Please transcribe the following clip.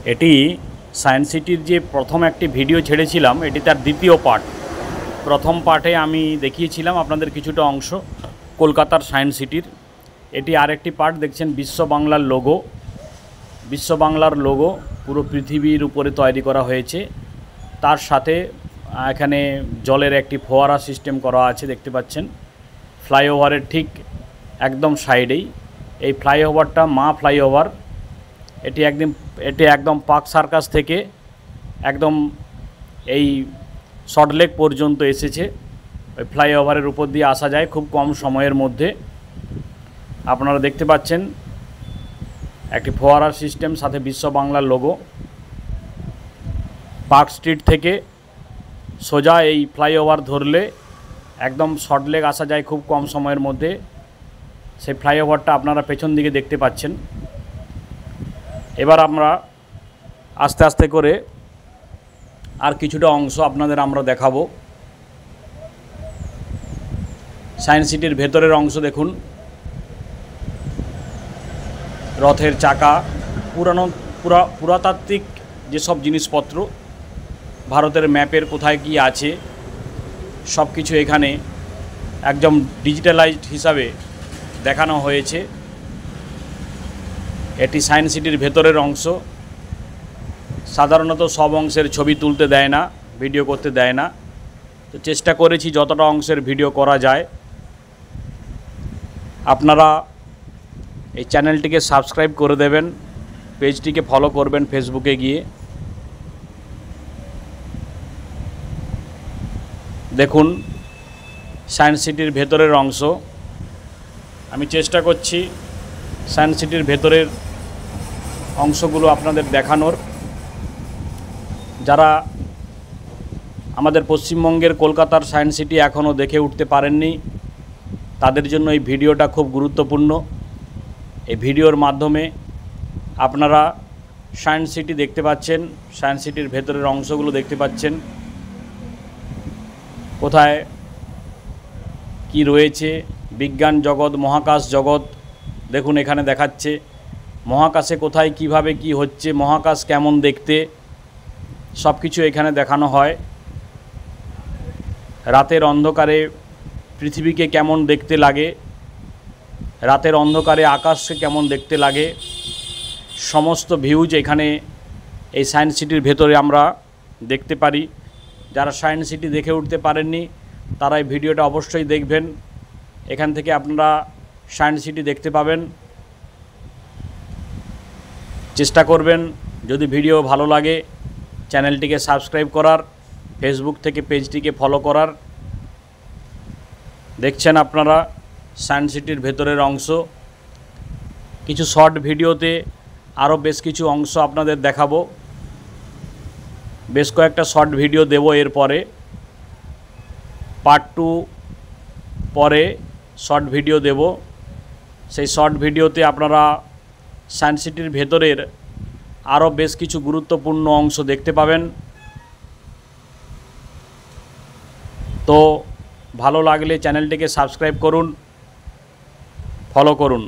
এটি সায়েন্স সিটির যে প্রথম একটি ভিডিও ছেড়েছিলাম, এটি তার দ্বিতীয় পার্ট। প্রথম পার্টে আমি দেখিয়েছিলাম আপনাদের কিছুটা অংশ কলকাতার সায়েন্স সিটির। এটি আরেকটি পার্ট। দেখছেন বিশ্ব বাংলার লোগো, বিশ্ব বাংলার লোগো পুরো পৃথিবীর উপরে তৈরি করা হয়েছে। তার সাথে এখানে জলের একটি ফোয়ারা সিস্টেম করা আছে, দেখতে পাচ্ছেন ফ্লাইওভারের ঠিক একদম সাইডেই। এই ফ্লাইওভারটা মা ফ্লাইওভার। এটি একদম পার্ক সার্কাস থেকে একদম এই সল্টলেক পর্যন্ত এসেছে। ওই ফ্লাইওভারের উপর দিয়ে আসা যায় খুব কম সময়ের মধ্যে। আপনারা দেখতে পাচ্ছেন একটি ফোয়ারার সিস্টেম, সাথে বিশ্ব বাংলার লোগো। পার্ক স্ট্রিট থেকে সোজা এই ফ্লাইওভার ধরলে একদম সল্টলেক আসা যায় খুব কম সময়ের মধ্যে। সেই ফ্লাইওভারটা আপনারা পেছন দিকে দেখতে পাচ্ছেন। এবার আমরা আস্তে আস্তে করে আর কিছুটা অংশ আপনাদের আমরা দেখাবো। সায়েন্স সিটির ভেতরের অংশ দেখুন। রথের চাকা, পুরাতাত্ত্বিক যেসব জিনিসপত্র, ভারতের ম্যাপের কোথায় কি আছে সব কিছু এখানে একদম ডিজিটালাইজড হিসাবে দেখানো হয়েছে। এটি সায়েন্স সিটির ভেতরের অংশ। সাধারণত সব অংশের ছবি তুলতে দেয় না, ভিডিও করতে দেয় না, তো চেষ্টা করেছি যতটা অংশের ভিডিও করা যায়। আপনারা এই চ্যানেলটিকে সাবস্ক্রাইব করে দেবেন, পেজটিকে ফলো করবেন ফেসবুকে গিয়ে। দেখুন সায়েন্স সিটির ভেতরের অংশ। আমি চেষ্টা করছি সায়েন্স সিটির ভেতরের অংশগুলো আপনাদের দেখানোর। যারা আমাদের পশ্চিমবঙ্গের কলকাতার সায়েন্স সিটি এখনও দেখে উঠতে পারেননি, তাদের জন্য এই ভিডিওটা খুব গুরুত্বপূর্ণ। এই ভিডিওর মাধ্যমে আপনারা সায়েন্স সিটি দেখতে পাচ্ছেন, সায়েন্স সিটির ভেতরের অংশগুলো দেখতে পাচ্ছেন, কোথায় কি রয়েছে। বিজ্ঞান জগৎ, মহাকাশ জগৎ দেখুন এখানে দেখাচ্ছে। মহাকাশে কোথায় কিভাবে কি হচ্ছে, মহাকাশ কেমন দেখতে, সব কিছু এখানে দেখানো হয়। রাতের অন্ধকারে পৃথিবীকে কেমন দেখতে লাগে, রাতের অন্ধকারে আকাশকে কেমন দেখতে লাগে, সমস্ত ভিউজ এখানে এই সায়েন্স সিটির ভেতরে আমরা দেখতে পারি। যারা সায়েন্স সিটি দেখে উঠতে পারেননি তারা এই ভিডিওটা অবশ্যই দেখবেন। এখান থেকে আপনারা সায়েন্স সিটি দেখতে পাবেন। চেষ্টা করবেন যদি ভিডিও ভালো লাগে চ্যানেলটিকে সাবস্ক্রাইব করার, ফেসবুক থেকে পেজটিকে ফলো করার। দেখছেন আপনারা সায়েন্স সিটির ভেতরের অংশ। কিছু শর্ট ভিডিওতে আরও বেশ কিছু অংশ আপনাদের দেখাবো। বেশ কয়েকটা শর্ট ভিডিও দেব এরপরে। পার্ট 2 পরে শর্ট ভিডিও দেব। সেই শর্ট ভিডিওতে আপনারা সায়েন্স সিটির ভেতরের আরও বেশ কিছু গুরুত্বপূর্ণ অংশ দেখতে পাবেন। তো ভালো লাগলে চ্যানেলটিকে সাবস্ক্রাইব করুন, ফলো করুন।